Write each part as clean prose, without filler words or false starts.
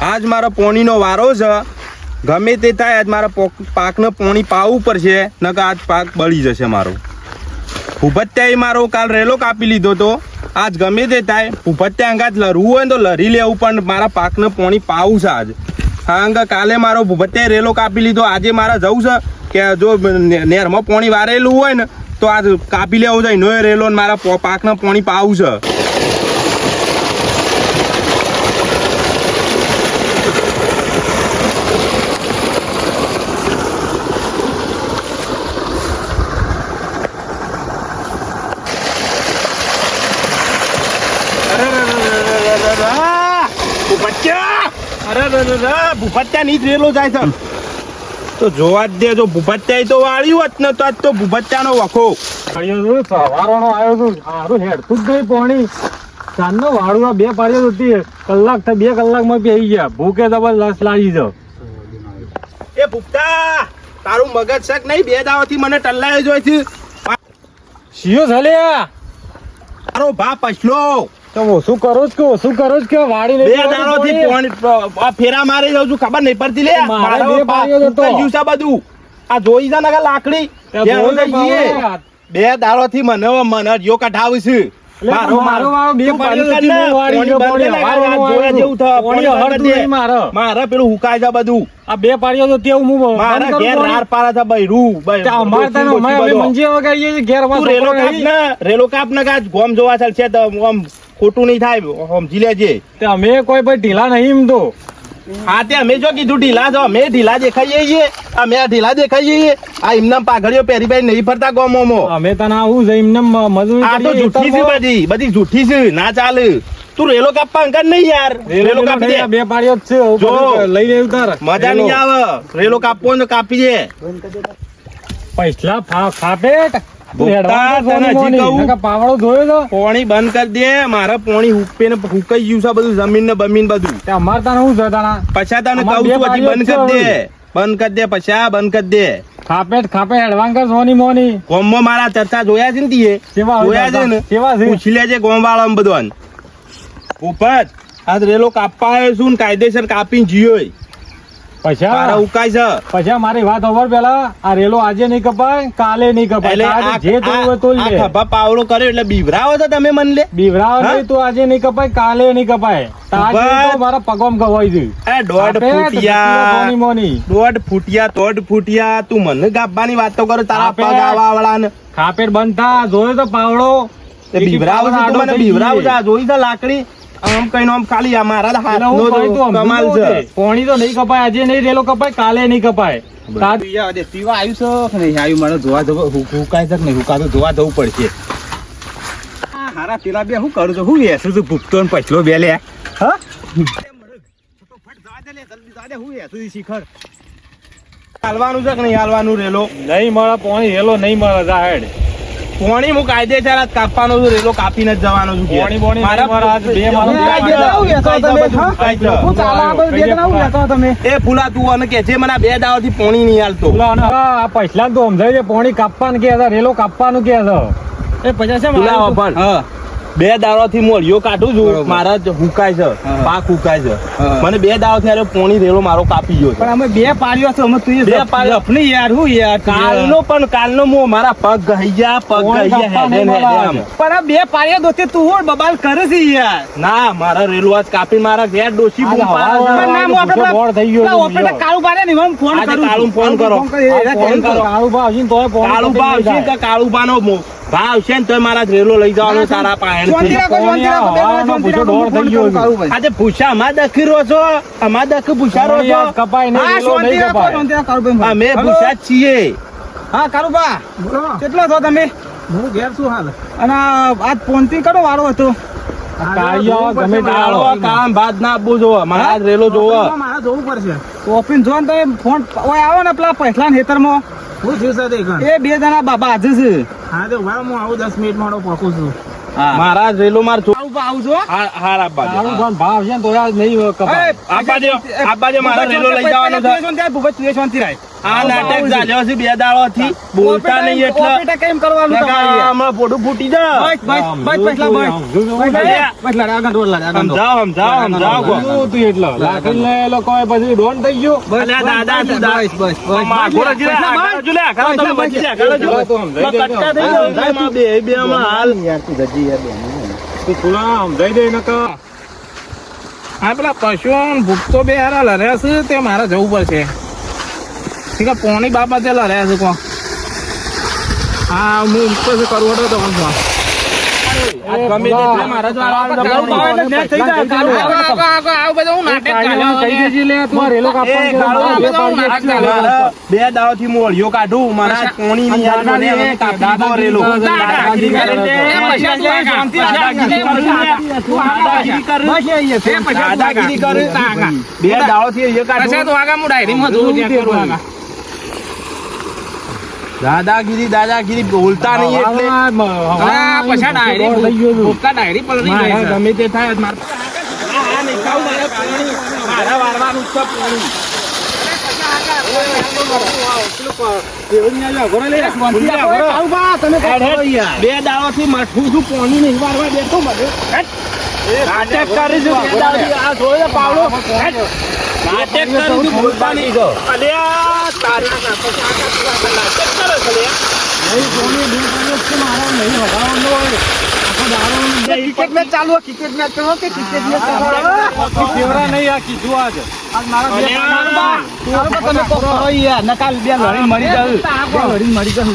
આજ મારો પોણીનો વારો છે. ગમે તે થાય આજ મારા પાકને પોણી પાવું પડશે, નકર આજ પાક બળી જશે મારો. ભૂપત્યાએ મારો કાલ રેલો કાપી લીધો તો. આજ ગમે તે થાય ભૂપત્યા અંગાત લરવું હોય ને તો લરી લેવું, પણ મારા પાકને પોણી પાવું છે આજ. હા અંગા કાલે મારો ભૂપત્યાએ રેલો કાપી લીધો, આજે મારે જવું છે કે જો નેરમાં પોણી વારેલું હોય ને તો આજ કાપી લેવું છે એનો રેલો ને મારા પાકને પોણી પાવું છે. ભૂપત્યા ની જ રેલો જાય છે તો જોવા જ દે. જો ભૂપત્યા તો વાળ્યું હોત ને તો આજ તો ભૂપત્યાનો વખો સવારનો આવ્યો છું, સારું હેડતું જ નહીં પોણી. ચાંદનો વાળું બે પાડ્યો હતી, કલાક થાય 2 કલાકમાં પી ગયા. ભૂખે જબરદસ્ત લાગી છે. એ ભૂપતા તારું મગજ શક નહીં, 2 દાવાથી મને ટલ્લાય જોઈ છે. શિયો ચાલ્યા તારો ભા પછલો તો શું કરું કે વાડી 2 દાડોથી પોણી ફેરા મારી જાઉં છું, ખબર નહીં પડતી લે. મારો બધું આ જોઈ જા ને લાકડી 2 દાડોથી મને જો કઢાવું છે. મારે પેલું હુકાય છે બધું. આ 2 પાડ્યો તો તેવું મારા ઘેર રાર પારા છે બૈરું. રેલો કાપ ને કાચ ગોમ જોવા ચાલશે તો આમ ખોટું નહીં થાય, સમજી લેજે. અમે કોઈ ભાઈ ઢીલા નહીં એમ તો. હા તે અમે જો કીધું ઢીલા છો, અમે ઢીલા દેખાઈએ છીએ. અમે ઢીલા દેખાઈએ છીએ. આ એમના પાઘડીઓ પહેરી ભાઈ નહીં ફરતા ગોમોમાં. અમે તને આવું છે એમને મજૂરી. આ તો જૂઠી છે, બધી જૂઠી છે, ના ચાલે. તું રેલો કાપવા અંકર નહીં યાર. રેલો કાપી દે. 2 પાડ્યો જ છે, લઈ લેવું તાર. મજા નહીં આવે. રેલો કાપવો ને કાપી દે. પૈસલા ખાપે પાવડો જોયો પોણી બંધ કરી દે. મારે પોણી હુપે ને હુકાઈ ગયું છે બધું, જમીન ને બમીન બધું. અમારે તને શું છે તારા? પછી તને કહું છું હજી બંધ કરી દે. બંધ કરી દે પછી બંધ કરી દે. ખાપે હેડવાંકર સોની મોની ગોમમાં મારા ચર્ચા જોયા છે ને તીએ? જોયા છે ને? પૂછી લેજે ગોમ વાળા બધું. ઉપજ આજ રેલો કાપવા આવ્યો છું ને કાયદેસર કાપીને જીયો. પછી ઉકાય છે. પછી મારી વાત ખબર પેલા આ રેલો આજે નહીં કપાય, કાલે નહીં કપાય. જે ખભા પાવડો કર્યો એટલે બીવરાવો છો તમે મને લે. બીવરાવો નહીં તો આજે નહીં કપાય, કાલે નહીં કપાય. મારા પગમ ગવાઈ ગયું. 1.5 ફૂટિયા તું મને ગાબવાની વાતો કરો. તારા પગ આવા વાળા ને ખાપેટ બંધ થા. જોયો તો પાવડો બીવરાવો છો મને. બીવરાવો છો જોઈ તો લાકડી આમ કઈ આમ ખાલી મારા હાથનો કમાલ છે. પોણી તો નહીં કપાય, આજે નહીં રેલો કપાય, કાલે નહીં કપાય. પીવા આવ્યું છે કે નહીં આવ્યું? મને જોવા જવું હુકાય છે કે નહીં હુકાતો જોવા જવું પડશે. હારા પેલા બે શું કરું છું? હું વેસું છું ભૂખતો ને પછલો બે લે. હાલવાનું છે કે નહીં હાલવાનું? રેલો નહીં મળે, પોણી રેલો નહીં મળે. જાહેર પોણી હું કાયદેસર આજ કાપવાનો છું. રેલો કાપીને જ જવાનો છું. એ ફૂલા તું અને કે છે મને 2 દાડાથી પોણી નહીં હાલતો. પૈસા તો સમજાય છે. પોણી કાપવાનું કે રેલો કાપવાનું કે છે. 2 દાડાથી મોળિયો કાઢું છું. મારા હુકાય છે, પાક હુકાય છે. મને 2 દાડાથી પોણી રેલો મારો કાપી ગયો. પણ અમે 2 પાડ્યો છે. અમે તું 2 પાડ્યો નહીં યાર. હું યાર કાલનો મારા પગ ગઈ ગયા. પણ આ 2 પાડ્યો દોસ્તે તું હું બબાલ કરે છે યાર. ના મારા રેલો આજ કાપી મારા ઘેર ડોસી થઈ ગયો. કાળુ પાડે ને ફોન કરો. કાળુબા નો ભાવ છે ને તો મારા રેલો લઈ જવાનો તારા પાસે. આજે ભૂસા અમાર દખી રહ્યો છો. અમાર દખ ભૂસા રહ્યો છો. અમે ભૂસા જ છીએ. હા કારુબા કેટલો છો તમે? હું ઘેર છું હાલ. અને આજ પોનથી કડો વાળો હતો. કામ ભાત ના આપવું જો. મારા રેલો જોવો. મારે જોવું પડશે. ઓફિસ જો ને તમે ફોન આવો ને પેલા પૈસલા ખેતરમાં. હું થયું છે એ 2 જણા બાબા આજે છે. હા તો હું આવું 10 મિનિટ માં પહોંચું છું. મારા રેલો માર આવું છો. હાર આપવા ભાવ છે તો નહીં આપવા દે. મારા રેલો લઈ જવાનો છે. આ નાટક ચાલ્યો છે 2 દાડોથી બોલતા નહીં એટલે ઓપરેટર કેમ કરવાનું તમારે હમણાં પોડું ફૂટી જાય સમજાવો કહો. તું એટલે લાકડી લઈ આવેલો કોઈ પછી ડોન થઈ ગયો અલ્યા દાદા તું માગો રજી લે, આગળ રજી લે, આગળ તમે બચી જા, આગળ રજી. કટકા થઈ ગયો, માં બે હમણાં હાલ તું થોડા સમજાઈ દે નકર હા પેલા પશુઓ ભૂખ તો બે હારા લડ્યા છે તે મારે જવું પડશે ઠીક છે પોણી બાબતે લડ્યા છે કોણ હા હું પછી કરવું હતો તો ગમે તે થાય, મારા જ વાળા કહી દેજે લે તું આ રેલો કાપવાનું છે. મારા 2 દાડોથી હું અળિયો કાઢું, મારા પોણી ની યાદ મને હવે કાપી દીધો રેલો. દાદાગીરી કરે છે. દાદાગીરી કરે. 2 દાડોથી અળિયો કાઢું. દાદાગીરી બોલતા નહીં એટલે ગમે તે થાય મારા વારવાનું છે પોણી. બે દાડોથી મઠું છું, પોણી નહીં વારવા દેતો મને. નાટક કરી છું 2 દાડોથી. આ જોઈ લે પાવડો. નાટક કરી છું, બોલતા નહીં. અલ્યા તારી નાટક કરે છે લે. ક્રિકેટ મેચ ચાલુ ક્રિકેટ મેચ કરો કે ક્રિકેટ મેચ કેવડા નહીં આ કીધું આજ તમે તો કરો યાર નકાલ બે લડી મરી જાવ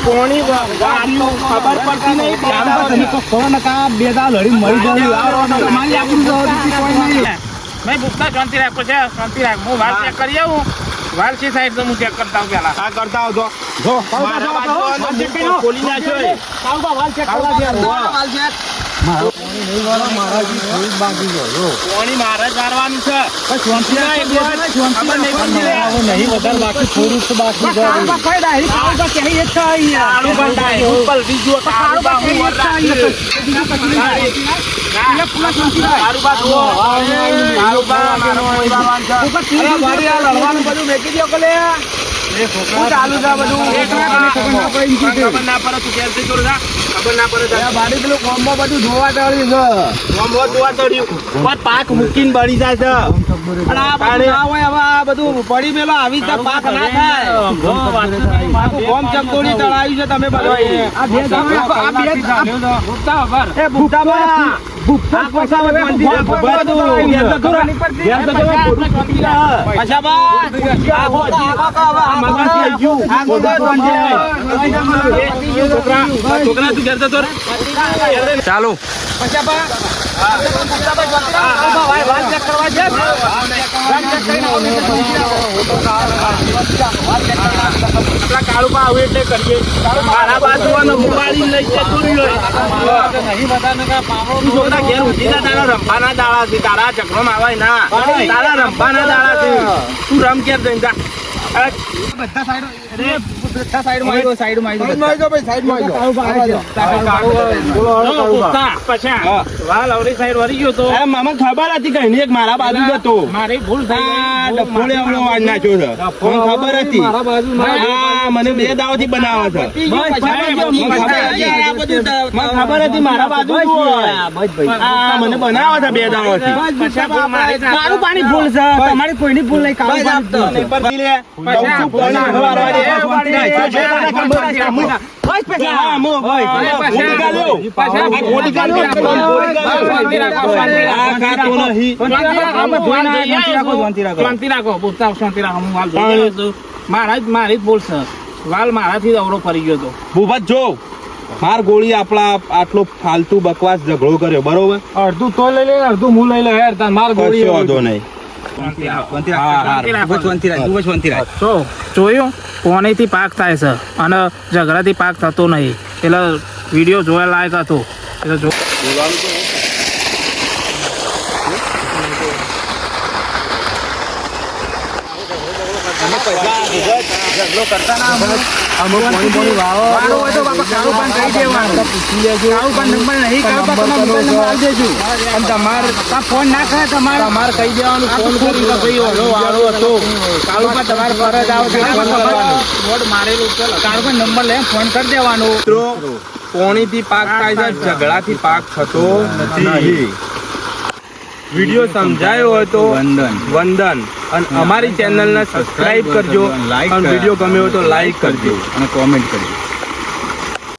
પોણી વારનું ખબર પડતી નહીં. બે દા લડી મરી જાવ મેં ભૂખતા શાંતિ રાખો છે શાંતિ રાખ હું વાલ ચેક કરી આવું વાલ છે સાઈડ તો હું ચેક કરતા આવું પેલા આ કરતા આવજો. જો મારા બાજુ ખોલી નાખ્યો એ. પોણી મારે જ વારવાનું છે. ખબર નહીં પડતી લે. નહીં વધારે બાકી થોડું તો બાકી છે. આલુ પણ ડાયરેક્ટ પલટી ગયો. આલુ બા હું મર રાખી. આલુ બા જુઓ. આલુ બા મારો પોણી વારવાનું છે. અરે વાડી આ લડવાનું બધું મેકી દ્યો કે લે. શું ચાલુ છે બધું? ખબર ના પડે તું કેમ થી જોર જા. ખબર ના પડે બાડી પેલું કોમ્બો બધું જોવા તળ્યું છે. કોમ્બો જોવા તળ્યું પણ પાક મૂકીને બળી જાય છે. અને આ બધું ના હોય હવે આ બધું પડી મેલો આવી રીતે પાક ના થાય આખું ગોમ ચકદોડી તળાવ્યું છે તમે બધા એ ભૂખતા ચાલો કાળુપા આવું એટલે કરીએ. મારા બાજુ મોબાઈલ લઈ જતો રહ્યો. છોકરા ઘેર ઉઠી જા. તારા રંભાના દાડા છે. તારા ચક્રમાં આવે ના. તારા રંભાના દાડા છે. તું રમ ક્યાં જઈને જા. મામા ખબર હતી કઈ નહીં મારા બાજુ જ હતો. મારી ભૂલ થઈ ડફોળે હમણાં વાળ નાખ્યો છે. મને ખબર હતી. હા મને 2 દાવથી બનાવે છે. મને ખબર હતી મારા બાજુ મને બનાવે છે 2 દાવથી. મારું પાણી ભૂલ છે તમારી કોઈની ભૂલ નહીં મારી જ ભૂલ છે વાલ મારાથી અવરો ફરી ગયો હતો. ભૂપત જો માર ગોળી આપણા આટલો ફાલતુ બકવાસ ઝઘડો કર્યો બરોબર. અડધું તો લઈ લે અડધું હું લઈ લે યાર તાર માર ગોળી કશો વાંધો નહીં. જોયું પોણીથી પાક થાય છે અને ઝઘડાથી પાક થતો નહીં એટલે વિડીયો જોવા લાયક હતો એટલે જો ઝઘડો કરતા ના અમુક. અમુક પોણી વાળો વાળો હોય તો બાપા કાળું પાન કહી દેવાનું. પૂછી લેજો. કાળું પાન નંબર નહીં, કાળું પાન તમારો મોબાઈલ નંબર આપી દેજો. અને ફોન ના કરે તમારે કહી દેવાનું, ફોન કરી કે ભાઈ ઓલો વાળો હતો. કાળું પાન તમારે ફરજ આવે તો ફોન કરવાનો. બોર્ડ મારેલું છે. કાળું પાન નંબર લઈને ફોન કરી દેવાનો. મિત્રો પોણીથી પાક થાય છે, ઝઘડાથી પાક થતો નથી. વિડીયો સમજાયો હોય તો વંદન. અને અમારી ચેનલને સબસ્ક્રાઇબ કરજો અને વિડીયો ગમ્યો હોય તો લાઈક કરજો અને કોમેન્ટ કરજો.